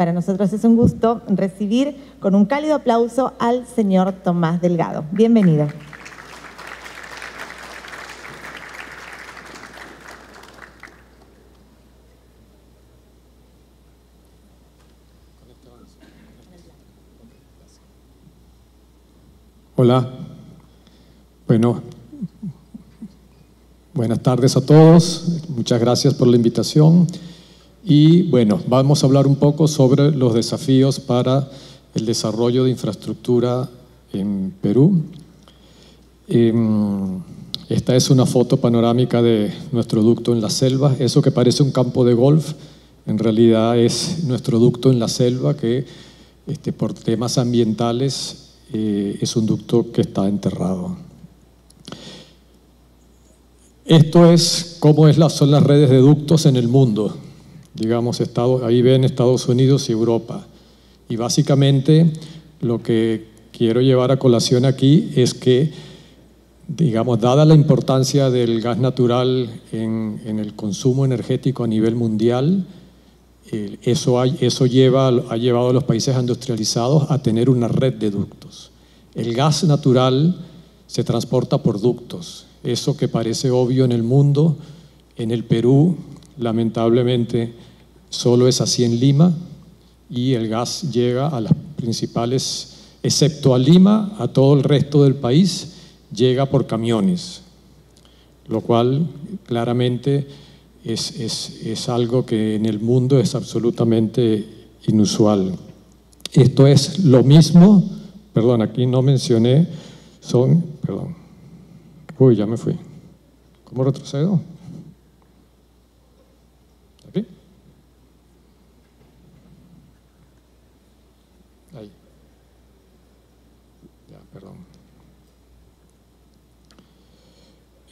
Para nosotros es un gusto recibir con un cálido aplauso al señor Tomás Delgado. Bienvenido. Hola. Bueno, buenas tardes a todos. Muchas gracias por la invitación. Y bueno, vamos a hablar un poco sobre los desafíos para el desarrollo de infraestructura en Perú. Esta es una foto panorámica de nuestro ducto en la selva. Eso que parece un campo de golf, en realidad es nuestro ducto en la selva que por temas ambientales es un ducto que está enterrado. Esto es cómo son las redes de ductos en el mundo. Digamos, ahí ven Estados Unidos y Europa. Y básicamente lo que quiero llevar a colación aquí es que, digamos, dada la importancia del gas natural en el consumo energético a nivel mundial, eso ha llevado a los países industrializados a tener una red de ductos. El gas natural se transporta por ductos. Eso que parece obvio en el mundo, en el Perú, lamentablemente, solo es así en Lima, y el gas llega a las principales, excepto a Lima, a todo el resto del país, llega por camiones, lo cual claramente es algo que en el mundo es absolutamente inusual. Esto es lo mismo, perdón, aquí no mencioné, uy, ya me fui. ¿Cómo retrocedo? ¿Aquí? Ahí. Ya, perdón.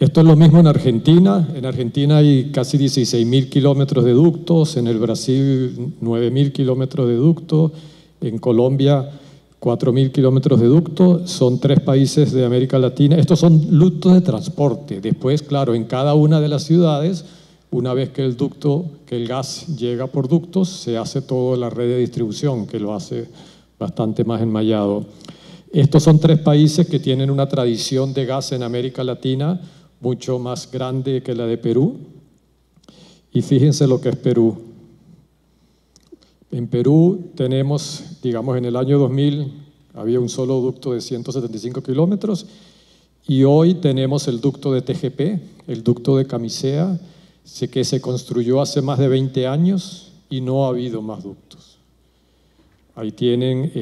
Esto es lo mismo en Argentina. En Argentina hay casi 16.000 kilómetros de ductos, en el Brasil 9.000 kilómetros de ductos, en Colombia 4.000 kilómetros de ducto. Son 3 países de América Latina. Estos son ductos de transporte. Después, claro, en cada una de las ciudades, una vez que el gas llega por ductos, se hace toda la red de distribución, que lo hace bastante más enmallado. Estos son 3 países que tienen una tradición de gas en América Latina mucho más grande que la de Perú. Y fíjense lo que es Perú. En Perú tenemos, digamos, en el año 2000 había un solo ducto de 175 kilómetros y hoy tenemos el ducto de TGP, el ducto de Camisea, que se construyó hace más de 20 años y no ha habido más ductos. Ahí tienen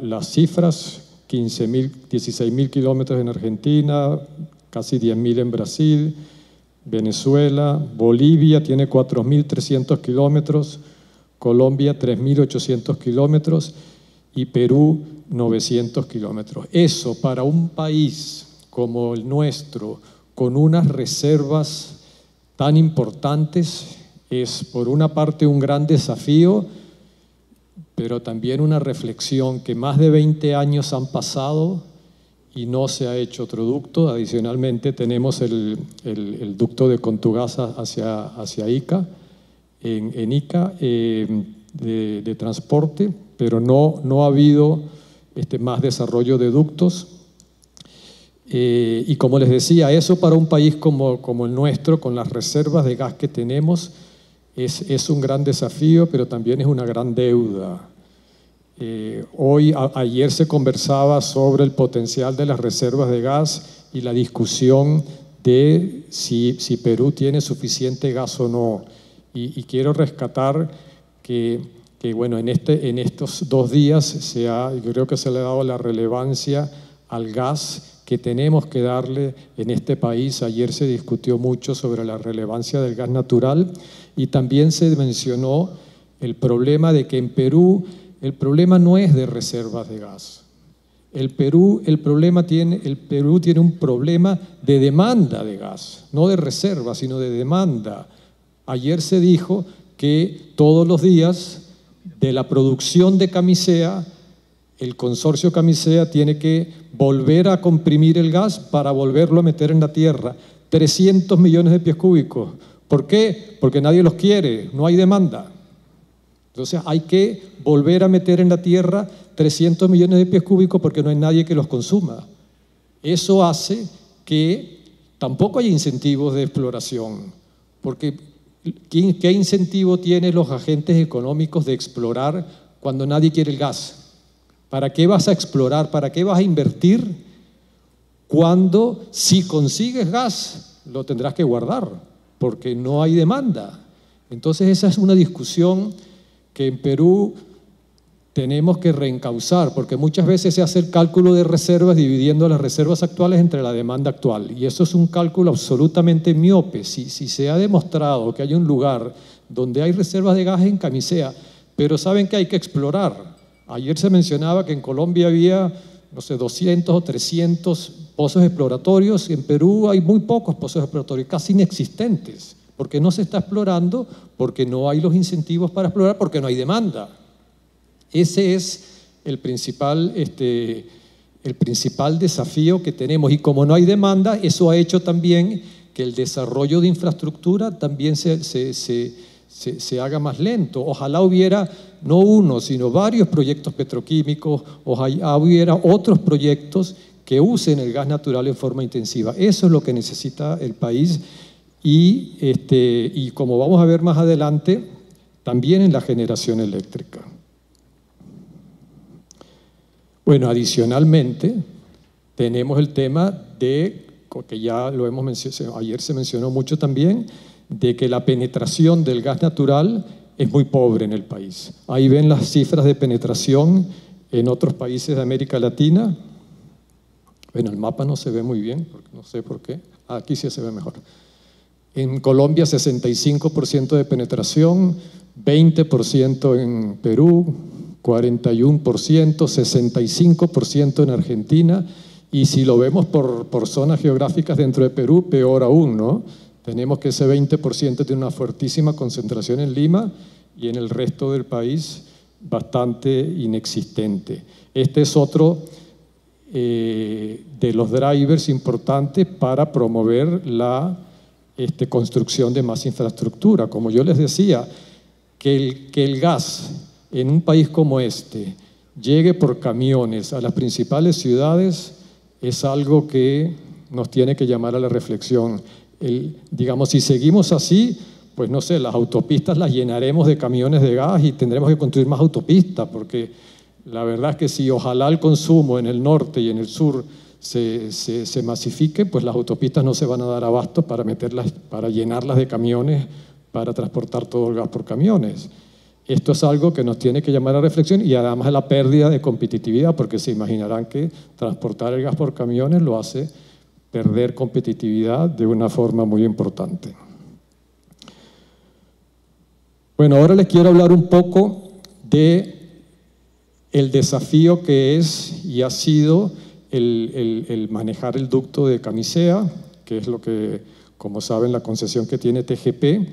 las cifras: 16.000 kilómetros en Argentina, casi 10.000 en Brasil, Venezuela, Bolivia tiene 4.300 kilómetros, Colombia 3.800 kilómetros y Perú 900 kilómetros. Eso para un país como el nuestro, con unas reservas tan importantes, es por una parte un gran desafío, pero también una reflexión que más de 20 años han pasado y no se ha hecho otro ducto. Adicionalmente tenemos el ducto de Contugasa hacia Ica, en Ica, de transporte, pero no ha habido más desarrollo de ductos. Y como les decía, eso para un país como el nuestro, con las reservas de gas que tenemos, es un gran desafío, pero también es una gran deuda. Ayer se conversaba sobre el potencial de las reservas de gas y la discusión de si Perú tiene suficiente gas o no. Y quiero rescatar que bueno, en estos 2 días yo creo que se le ha dado la relevancia al gas que tenemos que darle en este país. Ayer se discutió mucho sobre la relevancia del gas natural y también se mencionó el problema de que en Perú el problema no es de reservas de gas. El Perú tiene un problema de demanda de gas, no de reserva, sino de demanda. Ayer se dijo que todos los días de la producción de Camisea, el consorcio Camisea tiene que volver a comprimir el gas para volverlo a meter en la tierra. 300 millones de pies cúbicos. ¿Por qué? Porque nadie los quiere, no hay demanda. Entonces hay que volver a meter en la tierra 300 millones de pies cúbicos porque no hay nadie que los consuma. Eso hace que tampoco haya incentivos de exploración, porque ¿qué incentivo tienen los agentes económicos de explorar cuando nadie quiere el gas? ¿Para qué vas a explorar? ¿Para qué vas a invertir cuando si consigues gas lo tendrás que guardar? Porque no hay demanda. Entonces esa es una discusión que en Perú tenemos que reencauzar, porque muchas veces se hace el cálculo de reservas dividiendo las reservas actuales entre la demanda actual, y eso es un cálculo absolutamente miope. Si se ha demostrado que hay un lugar donde hay reservas de gas en Camisea, pero saben que hay que explorar. Ayer se mencionaba que en Colombia había, no sé, 200 o 300 pozos exploratorios. En Perú hay muy pocos pozos exploratorios, casi inexistentes, porque no se está explorando, porque no hay los incentivos para explorar, porque no hay demanda. Ese es el principal desafío que tenemos, y como no hay demanda, eso ha hecho también que el desarrollo de infraestructura también se haga más lento. Ojalá hubiera no uno, sino varios proyectos petroquímicos, ojalá hubiera otros proyectos que usen el gas natural en forma intensiva. Eso es lo que necesita el país, y como vamos a ver más adelante, también en la generación eléctrica. Bueno, adicionalmente, tenemos el tema de, que ya lo hemos mencionado, ayer se mencionó mucho también, de que la penetración del gas natural es muy pobre en el país. Ahí ven las cifras de penetración en otros países de América Latina. Bueno, el mapa no se ve muy bien, no sé por qué. Aquí sí se ve mejor. En Colombia 65% de penetración, 20% en Perú, 41%, 65% en Argentina, y si lo vemos por zonas geográficas dentro de Perú, peor aún, ¿no? Tenemos que ese 20% tiene una fuertísima concentración en Lima y en el resto del país bastante inexistente. Este es otro de los drivers importantes para promover la construcción de más infraestructura. Como yo les decía, que el gas en un país como este llegue por camiones a las principales ciudades es algo que nos tiene que llamar a la reflexión. Digamos, si seguimos así, pues no sé, las autopistas las llenaremos de camiones de gas y tendremos que construir más autopistas, porque la verdad es que si ojalá el consumo en el norte y en el sur se masifique, pues las autopistas no se van a dar abasto para llenarlas de camiones, para transportar todo el gas por camiones. Esto es algo que nos tiene que llamar a reflexión, y además la pérdida de competitividad, porque se imaginarán que transportar el gas por camiones lo hace perder competitividad de una forma muy importante. Bueno, ahora les quiero hablar un poco de el desafío que es y ha sido el manejar el ducto de Camisea, que es lo que, como saben, la concesión que tiene TGP.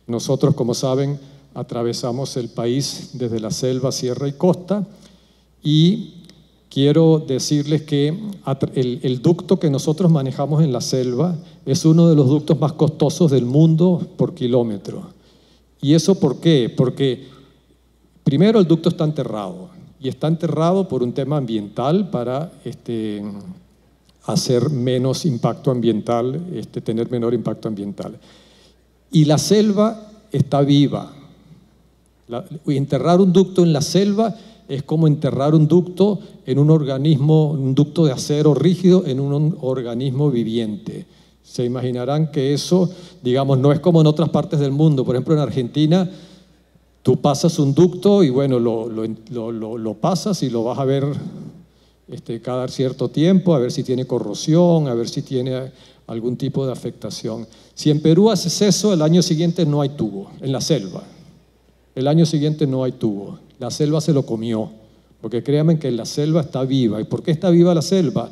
Nosotros, como saben, atravesamos el país desde la selva, sierra y costa, y quiero decirles que el ducto que nosotros manejamos en la selva es uno de los ductos más costosos del mundo por kilómetro. ¿Y eso por qué? Porque primero el ducto está enterrado, y está enterrado por un tema ambiental para hacer menos impacto ambiental, tener menor impacto ambiental. Y la selva está viva. Enterrar un ducto en la selva es como enterrar un ducto en un organismo, un ducto de acero rígido en un organismo viviente. Se imaginarán que eso, digamos, no es como en otras partes del mundo. Por ejemplo, en Argentina, tú pasas un ducto y bueno, lo pasas y lo vas a ver cada cierto tiempo, a ver si tiene corrosión, a ver si tiene algún tipo de afectación. Si en Perú haces eso, el año siguiente no hay tubo, en la selva. El año siguiente no hay tubo. La selva se lo comió, porque créanme que la selva está viva. ¿Y por qué está viva la selva?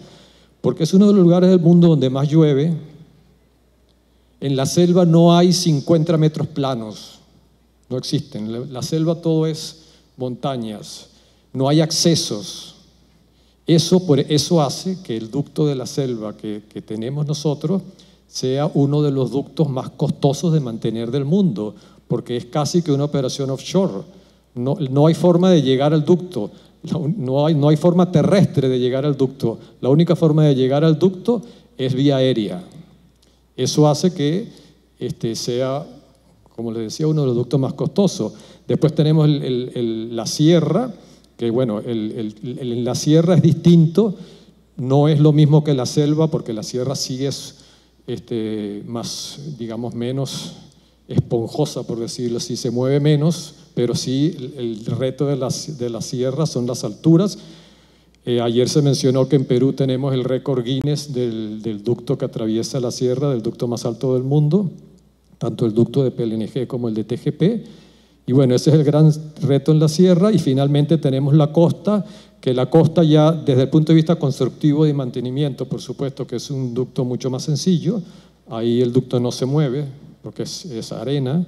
Porque es uno de los lugares del mundo donde más llueve. En la selva no hay 50 metros planos, no existen. La selva todo es montañas, no hay accesos. Eso hace que el ducto de la selva que tenemos nosotros sea uno de los ductos más costosos de mantener del mundo, porque es casi que una operación offshore. no hay forma de llegar al ducto, no hay forma terrestre de llegar al ducto. La única forma de llegar al ducto es vía aérea. Eso hace que sea, como les decía, uno de los ductos más costosos. Después tenemos la sierra, que bueno, la sierra es distinto, no es lo mismo que la selva, porque la sierra sí es más, digamos, menos esponjosa, por decirlo así, se mueve menos, pero sí el reto de la sierra son las alturas. Ayer se mencionó que en Perú tenemos el récord Guinness del ducto que atraviesa la sierra, del ducto más alto del mundo, tanto el ducto de PLNG como el de TGP. Y bueno, ese es el gran reto en la sierra. Y finalmente tenemos la costa, que la costa ya desde el punto de vista constructivo y mantenimiento, por supuesto que es un ducto mucho más sencillo. Ahí el ducto no se mueve porque es arena,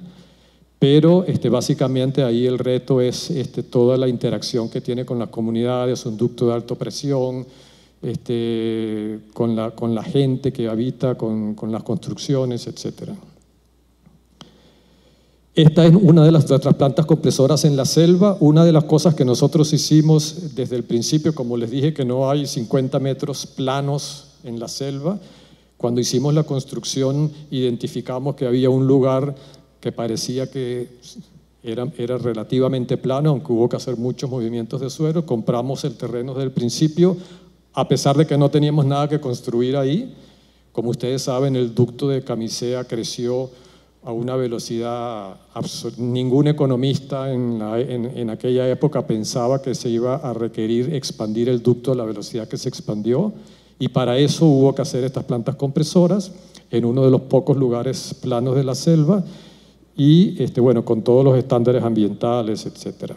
pero básicamente ahí el reto es toda la interacción que tiene con las comunidades, un ducto de alta presión, con la gente que habita, con las construcciones, etcétera. Esta es una de las otras plantas compresoras en la selva. Una de las cosas que nosotros hicimos desde el principio, como les dije, que no hay 50 metros planos en la selva. Cuando hicimos la construcción, identificamos que había un lugar que parecía que era relativamente plano, aunque hubo que hacer muchos movimientos de suelo. Compramos el terreno desde el principio, a pesar de que no teníamos nada que construir ahí. Como ustedes saben, el ducto de Camisea creció a una velocidad absurda. Ningún economista en aquella época pensaba que se iba a requerir expandir el ducto a la velocidad que se expandió, y para eso hubo que hacer estas plantas compresoras en uno de los pocos lugares planos de la selva y bueno, con todos los estándares ambientales, etc.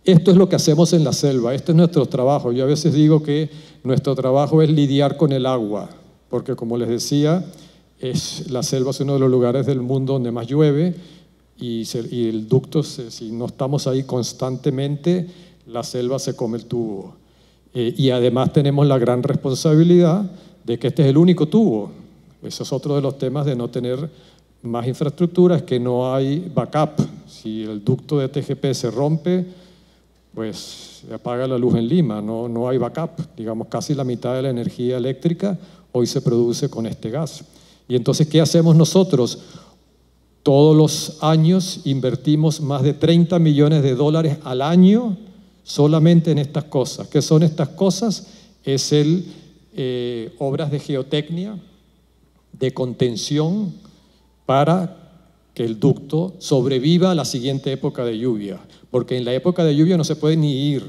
Esto es lo que hacemos en la selva, este es nuestro trabajo. Yo a veces digo que nuestro trabajo es lidiar con el agua, porque como les decía, la selva es uno de los lugares del mundo donde más llueve y el ducto, si no estamos ahí constantemente, la selva se come el tubo. Y además tenemos la gran responsabilidad de que este es el único tubo. Eso es otro de los temas de no tener más infraestructura, es que no hay backup. Si el ducto de TGP se rompe, pues se apaga la luz en Lima, no hay backup. Digamos, casi la mitad de la energía eléctrica hoy se produce con este gas. Y entonces, ¿qué hacemos nosotros? Todos los años invertimos más de $30 millones al año solamente en estas cosas. ¿Qué son estas cosas? Es obras de geotecnia, de contención, para que el ducto sobreviva a la siguiente época de lluvia. Porque en la época de lluvia no se puede ni ir.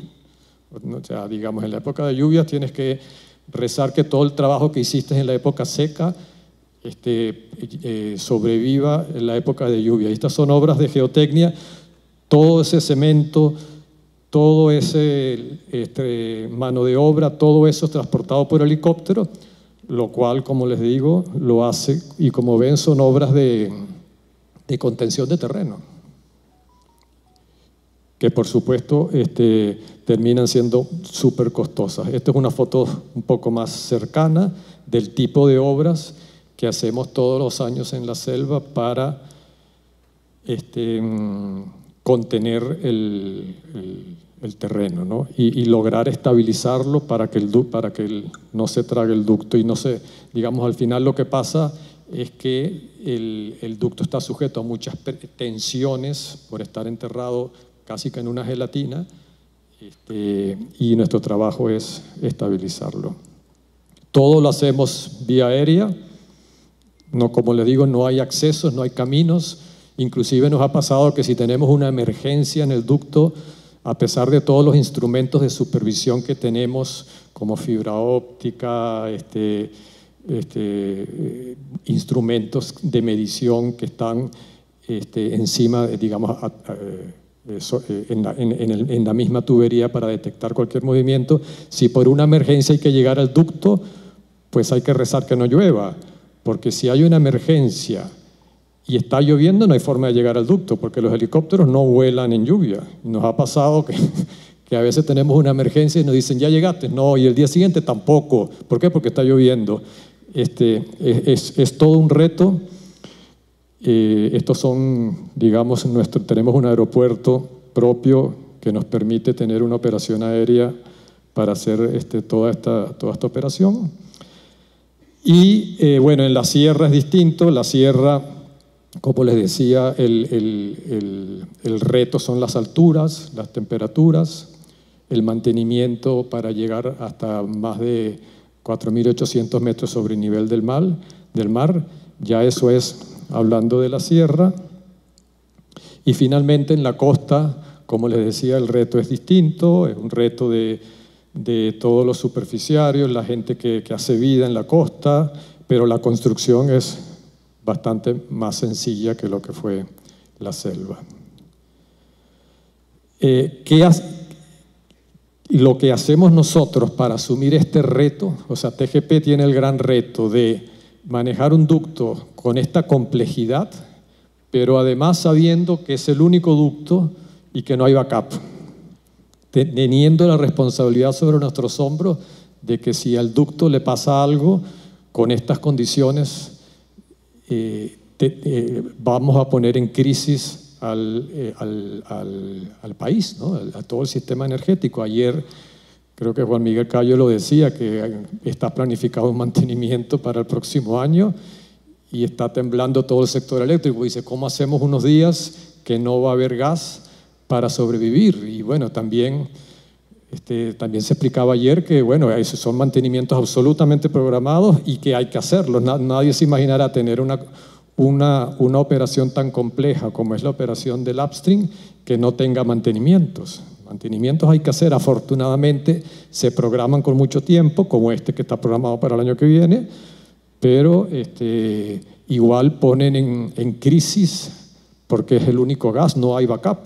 O sea, digamos, en la época de lluvia tienes que rezar que todo el trabajo que hiciste en la época seca sobreviva en la época de lluvia. Y estas son obras de geotecnia, todo ese cemento, todo ese mano de obra, todo eso es transportado por helicóptero, lo cual, como les digo, lo hace, y como ven, son obras de contención de terreno, que por supuesto terminan siendo súper costosas. Esta es una foto un poco más cercana del tipo de obras que hacemos todos los años en la selva para contener el terreno, ¿no? Y lograr estabilizarlo para que no se trague el ducto y no se, digamos, al final lo que pasa es que el ducto está sujeto a muchas tensiones por estar enterrado casi que en una gelatina, y nuestro trabajo es estabilizarlo. Todo lo hacemos vía aérea. No, como les digo, no hay accesos, no hay caminos. Inclusive nos ha pasado que si tenemos una emergencia en el ducto, a pesar de todos los instrumentos de supervisión que tenemos, como fibra óptica, instrumentos de medición que están encima, digamos, en la misma tubería para detectar cualquier movimiento, si por una emergencia hay que llegar al ducto, pues hay que rezar que no llueva. Porque si hay una emergencia y está lloviendo, no hay forma de llegar al ducto, porque los helicópteros no vuelan en lluvia. Nos ha pasado que a veces tenemos una emergencia y nos dicen, ¿ya llegaste? No, y el día siguiente tampoco. ¿Por qué? Porque está lloviendo. Es todo un reto. Estos son, digamos, tenemos un aeropuerto propio que nos permite tener una operación aérea para hacer toda esta operación. Y bueno, en la sierra es distinto. La sierra, como les decía, el reto son las alturas, las temperaturas, el mantenimiento para llegar hasta más de 4.800 metros sobre el nivel del mar. Ya eso es hablando de la sierra. Y finalmente en la costa, como les decía, el reto es distinto, es un reto de todos los superficiarios, la gente que hace vida en la costa, pero la construcción es bastante más sencilla que lo que fue la selva. Lo que hacemos nosotros para asumir este reto, o sea, TGP tiene el gran reto de manejar un ducto con esta complejidad, pero además sabiendo que es el único ducto y que no hay backup, teniendo la responsabilidad sobre nuestros hombros de que si al ducto le pasa algo con estas condiciones, vamos a poner en crisis al país, ¿no? A todo el sistema energético. Ayer creo que Juan Miguel Cayo lo decía, que está planificado un mantenimiento para el próximo año y está temblando todo el sector eléctrico. Dice, ¿cómo hacemos unos días que no va a haber gas para sobrevivir? Y bueno, también se explicaba ayer que bueno, esos son mantenimientos absolutamente programados y que hay que hacerlos. Nadie se imaginará tener una operación tan compleja como es la operación del upstream que no tenga mantenimientos. Mantenimientos hay que hacer, afortunadamente se programan con mucho tiempo, como que está programado para el año que viene, pero igual ponen en crisis porque es el único gas, no hay backup.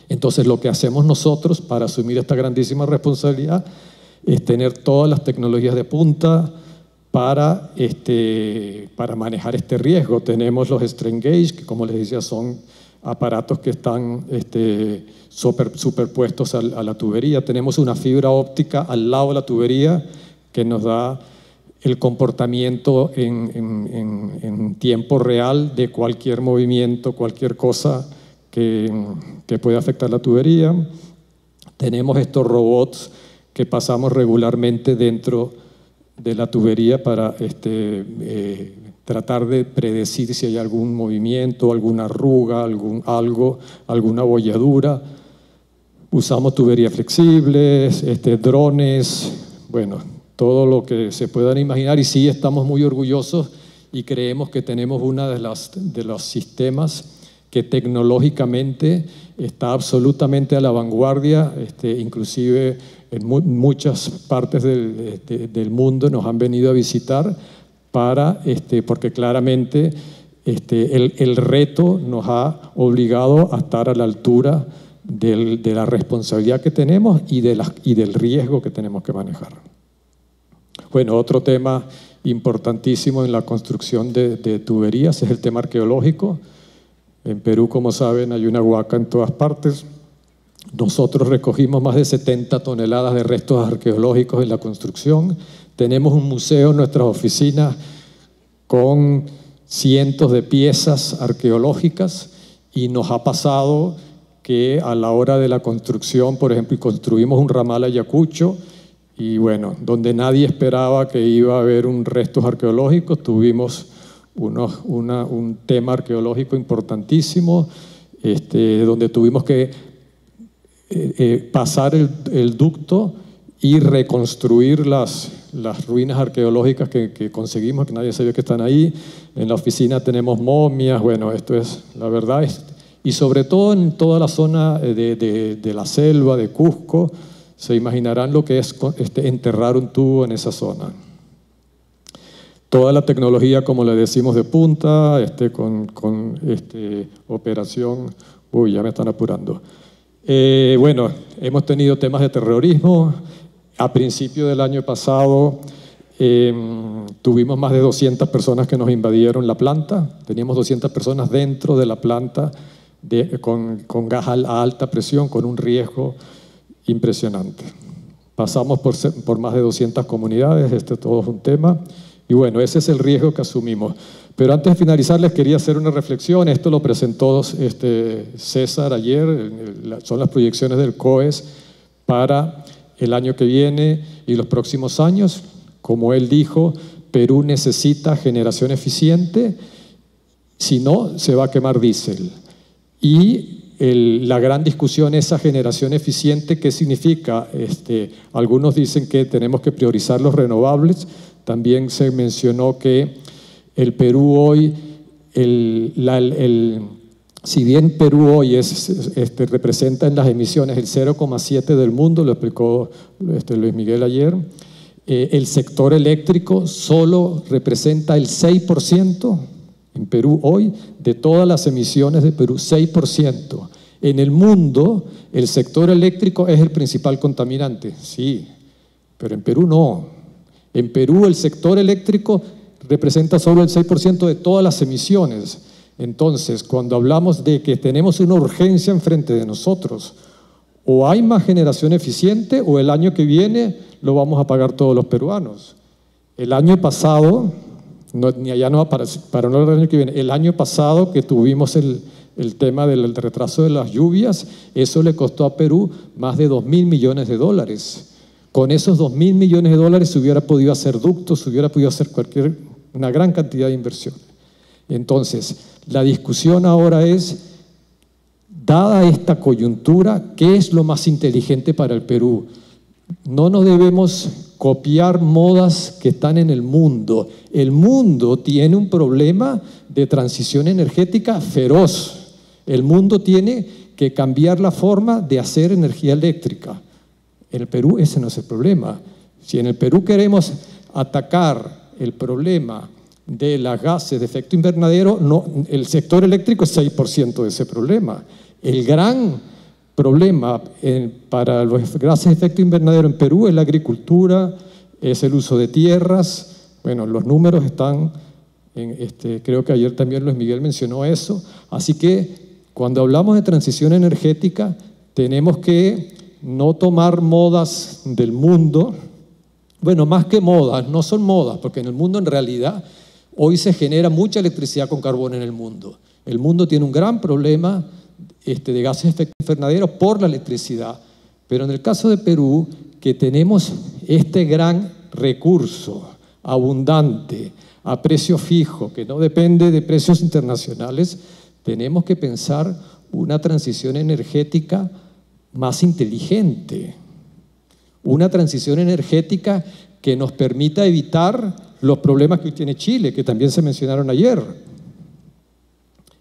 Entonces lo que hacemos nosotros para asumir esta grandísima responsabilidad es tener todas las tecnologías de punta para manejar este riesgo. Tenemos los strain gauge, que como les decía son aparatos que están superpuestos a la tubería. Tenemos una fibra óptica al lado de la tubería que nos da el comportamiento en tiempo real de cualquier movimiento, cualquier cosa que puede afectar la tubería. Tenemos estos robots que pasamos regularmente dentro de la tubería para tratar de predecir si hay algún movimiento, alguna arruga, alguna bolladura. Usamos tuberías flexibles, drones, bueno, todo lo que se puedan imaginar, y sí estamos muy orgullosos y creemos que tenemos uno de los sistemas que tecnológicamente está absolutamente a la vanguardia, inclusive en muchas partes del mundo nos han venido a visitar porque claramente el reto nos ha obligado a estar a la altura de la responsabilidad que tenemos y del riesgo que tenemos que manejar. Bueno, otro tema importantísimo en la construcción de tuberías es el tema arqueológico. En Perú, como saben, hay una huaca en todas partes. Nosotros recogimos más de 70 toneladas de restos arqueológicos en la construcción. Tenemos un museo en nuestras oficinas con cientos de piezas arqueológicas y nos ha pasado que a la hora de la construcción, por ejemplo, construimos un ramal Ayacucho y bueno, donde nadie esperaba que iba a haber restos arqueológicos, tuvimos un tema arqueológico importantísimo, donde tuvimos que pasar el ducto y reconstruir las ruinas arqueológicas que conseguimos, que nadie sabía que están ahí. En la oficina tenemos momias, bueno, esto es la verdad. Y sobre todo en toda la zona de la selva, de Cusco, se imaginarán lo que es enterrar un tubo en esa zona. Toda la tecnología, como le decimos, de punta, con operación... Uy, ya me están apurando. Bueno, hemos tenido temas de terrorismo. A principio del año pasado tuvimos más de 200 personas que nos invadieron la planta. Teníamos 200 personas dentro de la planta con gas a alta presión, con un riesgo impresionante. Pasamos por más de 200 comunidades, todo es un tema. Y bueno, ese es el riesgo que asumimos. Pero antes de finalizar, les quería hacer una reflexión. Esto lo presentó César ayer, son las proyecciones del COES para el año que viene y los próximos años. Como él dijo, Perú necesita generación eficiente, si no, se va a quemar diésel. Y la gran discusión es esa generación eficiente, ¿qué significa? Algunos dicen que tenemos que priorizar los renovables. También se mencionó que el Perú hoy, si bien Perú hoy representa en las emisiones el 0,7 del mundo, lo explicó Luis Miguel ayer, el sector eléctrico solo representa el 6% en Perú hoy, de todas las emisiones de Perú, 6%. En el mundo, el sector eléctrico es el principal contaminante, sí, pero en Perú no. En Perú el sector eléctrico representa solo el 6% de todas las emisiones. Entonces, cuando hablamos de que tenemos una urgencia enfrente de nosotros, o hay más generación eficiente o el año que viene lo vamos a pagar todos los peruanos. El año pasado, para no el año que viene, el año pasado que tuvimos el tema del retraso de las lluvias, eso le costó a Perú más de 2.000 millones de dólares. Con esos 2.000 millones de dólares se hubiera podido hacer ductos, se hubiera podido hacer una gran cantidad de inversión. Entonces, la discusión ahora es, dada esta coyuntura, ¿qué es lo más inteligente para el Perú? No nos debemos copiar modas que están en el mundo. El mundo tiene un problema de transición energética feroz. El mundo tiene que cambiar la forma de hacer energía eléctrica. En el Perú ese no es el problema. Si en el Perú queremos atacar el problema de las gases de efecto invernadero, no, el sector eléctrico es 6% de ese problema. El gran problema para los gases de efecto invernadero en Perú es la agricultura, es el uso de tierras. Bueno, los números están, creo que ayer también Luis Miguel mencionó eso. Así que cuando hablamos de transición energética, tenemos que no tomar modas del mundo. Bueno, más que modas, no son modas, porque en el mundo en realidad hoy se genera mucha electricidad con carbón en el mundo. El mundo tiene un gran problema de gases de efecto invernadero por la electricidad. Pero en el caso de Perú, que tenemos este gran recurso abundante, a precio fijo, que no depende de precios internacionales, tenemos que pensar una transición energética más inteligente, una transición energética que nos permita evitar los problemas que hoy tiene Chile, que también se mencionaron ayer.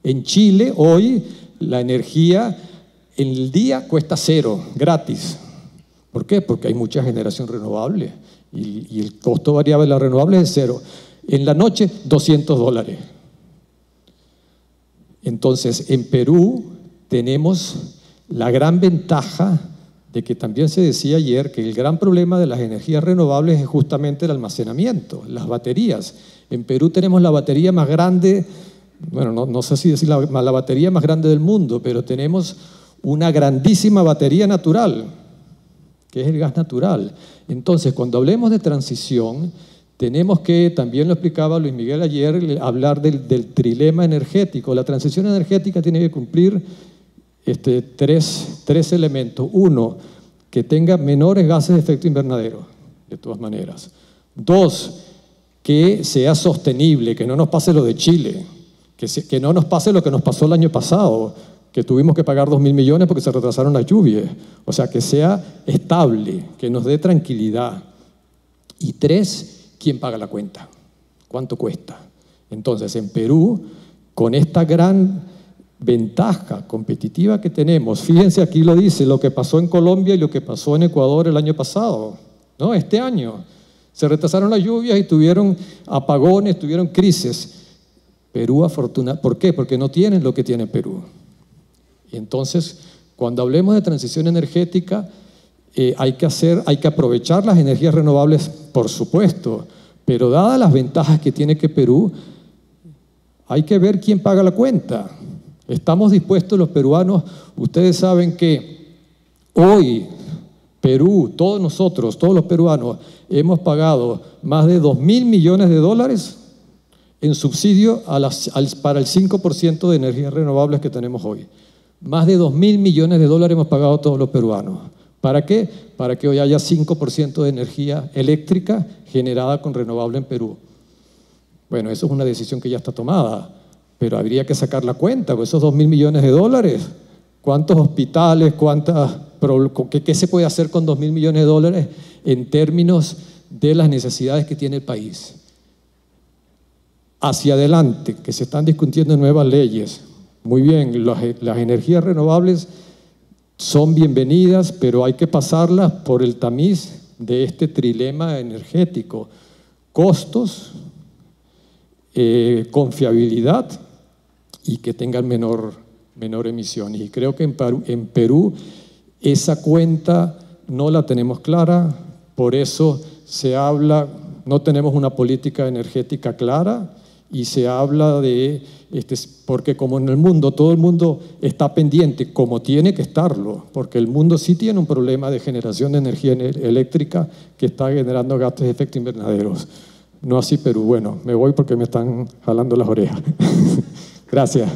En Chile hoy la energía en el día cuesta cero, gratis. ¿Por qué? Porque hay mucha generación renovable y el costo variable de las renovables es cero. En la noche, $200. Entonces, en Perú tenemos la gran ventaja de que también se decía ayer que el gran problema de las energías renovables es justamente el almacenamiento, las baterías. En Perú tenemos la batería más grande, bueno, no sé si decir la batería más grande del mundo, pero tenemos una grandísima batería natural, que es el gas natural. Entonces, cuando hablemos de transición, tenemos que, también lo explicaba Luis Miguel ayer, hablar del trilema energético. La transición energética tiene que cumplir tres elementos. Uno, que tenga menores gases de efecto invernadero, de todas maneras. Dos, que sea sostenible, que no nos pase lo de Chile, que no nos pase lo que nos pasó el año pasado, que tuvimos que pagar 2.000 millones porque se retrasaron las lluvias. O sea, que sea estable, que nos dé tranquilidad. Y tres, ¿quién paga la cuenta? ¿Cuánto cuesta? Entonces, en Perú, con esta gran ventaja competitiva que tenemos, fíjense, aquí lo dice, lo que pasó en Colombia y lo que pasó en Ecuador el año pasado, ¿no? Este año se retrasaron las lluvias y tuvieron apagones, tuvieron crisis. Perú afortunado, ¿por qué? Porque no tienen lo que tiene Perú. Y entonces, cuando hablemos de transición energética, hay que aprovechar las energías renovables, por supuesto, pero dadas las ventajas que tiene Perú, hay que ver quién paga la cuenta. Estamos dispuestos los peruanos, ustedes saben que hoy Perú, todos nosotros, todos los peruanos, hemos pagado más de 2.000 millones de dólares en subsidio para el 5% de energías renovables que tenemos hoy. Más de 2.000 millones de dólares hemos pagado todos los peruanos. ¿Para qué? Para que hoy haya 5% de energía eléctrica generada con renovable en Perú. Bueno, eso es una decisión que ya está tomada, pero habría que sacar la cuenta, pues esos 2.000 millones de dólares, ¿cuántos hospitales, qué se puede hacer con 2.000 millones de dólares en términos de las necesidades que tiene el país? Hacia adelante, que se están discutiendo nuevas leyes. Muy bien, las energías renovables son bienvenidas, pero hay que pasarlas por el tamiz de este trilema energético: costos, confiabilidad y que tengan menor emisión. Y creo que en Perú esa cuenta no la tenemos clara, por eso se habla, no tenemos una política energética clara y se habla de, porque como en el mundo, todo el mundo está pendiente, como tiene que estarlo, porque el mundo sí tiene un problema de generación de energía eléctrica que está generando gases de efecto invernadero. No así Perú. Bueno, me voy porque me están jalando las orejas. Gracias.